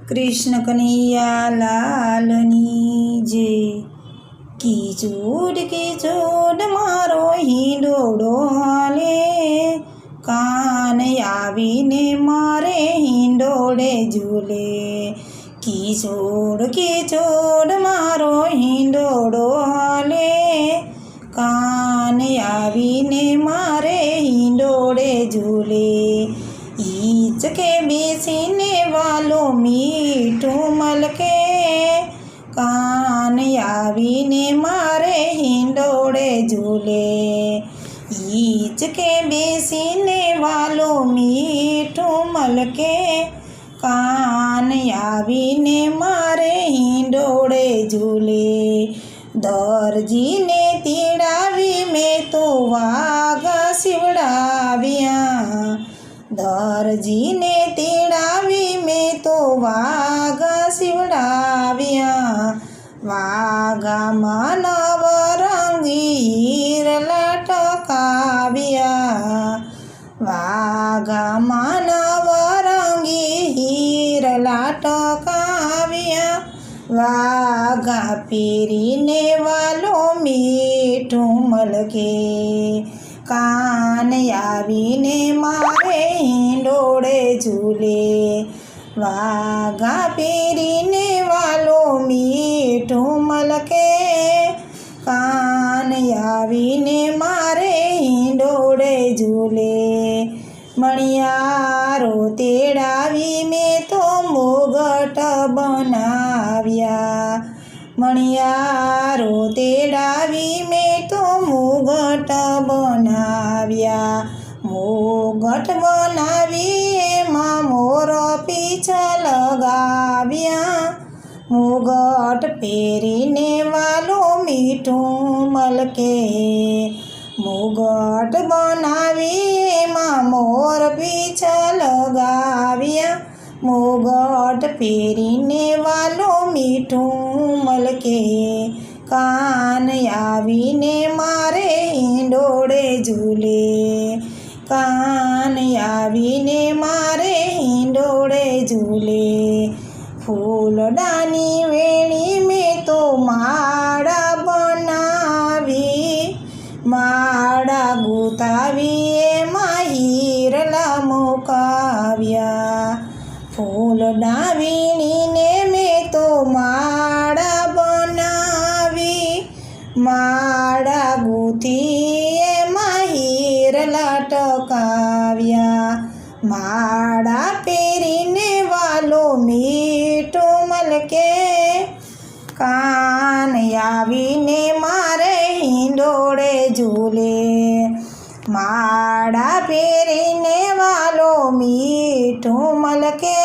કૃષ્ણ કનૈયા લાલની જે કીચૂડ મારો હિંડોળો હાલે, કાન આવીને મારે હિંડોળે ઝૂલે. કીચૂડ મારો હિંડોળો હાલે, કાન આવીને મારે હિંડોળે ઝૂલે. ઈચકે બેસીને વાલો મીઠું મલકે, કાન આવીને મારે હિંડોળે ઝૂલે. ઈચકે બેસીને વાલો મીઠું મલકે, કાન આવીને મારે હિંડોળે ઝૂલે. દરજીને તેડાવી મેં તો વાઘ સીવડાવ્યા, દરજીને તેડાવી મેં તો વાઘ સીવડાવ્યા. વાઘામાં નવરંગી હીરલા ટકાવ્યા, વાઘામાં નવરંગી હીરલા ટકાવ્યા. વાઘા પહેરીને વાલો મીઠું મલકે, કાન આવીને મારે હિંડોળે ઝૂલે. વાઘા પહેરીને વાલો મીઠું મલકે, કાન આવીને મારે હિંડોળે ઝૂલે. મણિયારો તેડાવી મેં તો મુગટ બનાવ્યા, મણિયારો તેડાવી મેં તો મુગટ બનાવ્યા. મુગટ બનાવી એમાં મોર પીછ લગાવ્યા, મુગટ પહેરીને વાલો મીઠું મલકે. મુગટ બનાવી એમાં મોર પીછ લગાવ્યા, મુગટ પહેરીને વાલો મીઠું મલકે. કાન આવીને મારે હિંડોળે ઝૂલે, કાન આવીને મારે હિંડોળે ઝૂલે. ફૂલડાની વેણી મેં તો માળા બનાવી, માળા ગૂંથાવી એમાં હીરલા મુકાવ્યા. ફૂલડા વીણીને મેં તો માળા બનાવી, માળા ગૂંથી એમાં હીરલા ટકાવ્યા. માળા પહેરીને વાલો મીઠું મલકે, કાન આવીને મારે હિંડોળે ઝૂલે. માળા પહેરીને વાલો મીઠું મલકે,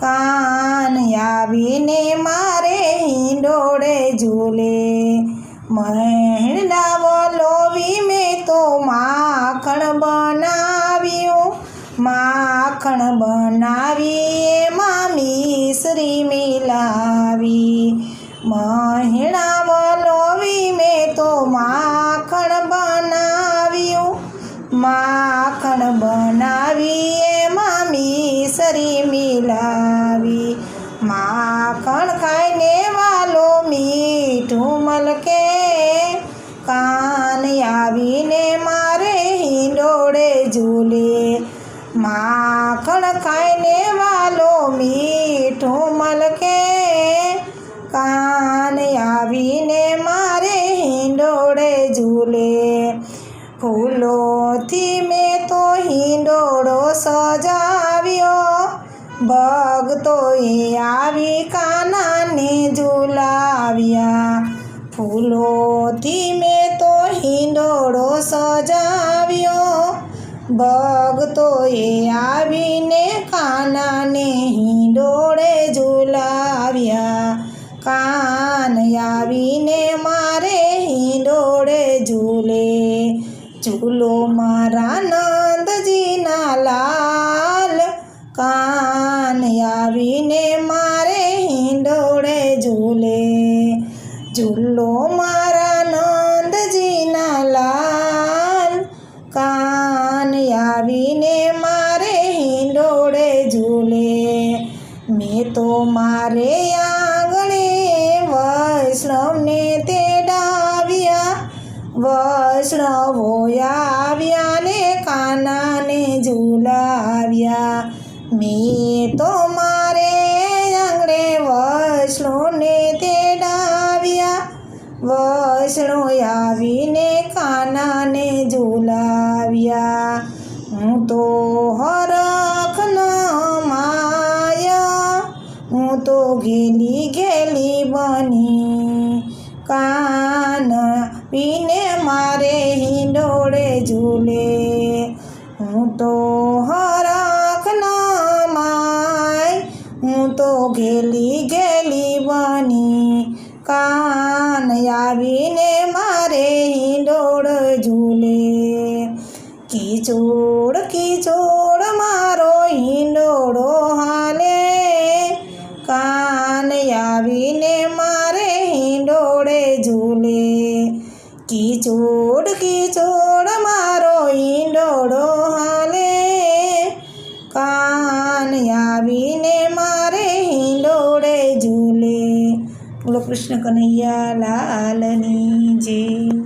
કાન આવીને મારે હિંડોળે ઝૂલે. મહેણા વલોવી મેં તો માખણ બનાવ્યું, માખણ બનાવી એમાં મિશ્રી મિલાવી. મહેણા વલોવી મેં તો માખણ બનાવ્યું, માખણ બનાવી એમાં મિશ્રી મિલાવી. માખણ ખાઈને વાલો મીઠું મલકે, કાન આવીને મારે હિંડોળે ઝૂલે. માખણ ખાઈને વાલો મીઠું મલકે, કાન આવીને મારે હિંડોળે ઝૂલે. ફૂલોથી મેં તો હિંડોળો સજાવ્યો, ભક્તોએ આવી કાનાને ઝૂલાવ્યા. ફૂલોથી મેં તો હિંડોળો સજાવ્યો, ભક્તોએ આવીને કાનાને હિંડોળે ઝૂલાવ્યા. કાન આવીને મારે હિંડોળે ઝૂલે. ઝૂલો મારા નંદજીના લાલ, કાન આવીને મારે હિંડોળે ઝૂલે. ઝૂલો મારા નંદજીના લાલ, કાન આવીને મારે હિંડોળે ઝૂલે. મેં તો મારે આંગણે વૈષ્ણવને તેડાવ્યા, વૈષ્ણવો આવ્યા ને કાનાને ઝુલાવ્યા. મેં તો મારે આંગણે વૈષ્ણવને તેડાવ્યા, વૈષ્ણવ આવીને કાનાને ઝુલાવ્યા. હું તો હરખના માયા, હું તો ઘેલી ઘેલી બની, કાન પીને મારે હિંડોળે ઝૂલે. હું તો હરખના માય, હું તો ઘેલી ઘેલી બની, કાન આવીને મારે હિંડોળ ઝૂલે. કિચોડ કિચોડ મારો હિંડોળો હાલે, કાન આવીને મારે હિંડોળે ઝૂલે. કિચોડ કિચોડ મારો હિંડોળો હાલે, કાન આવીને મારે હિંડોળે ઝૂલે. બોલો કૃષ્ણ કનૈયા લાલની જય.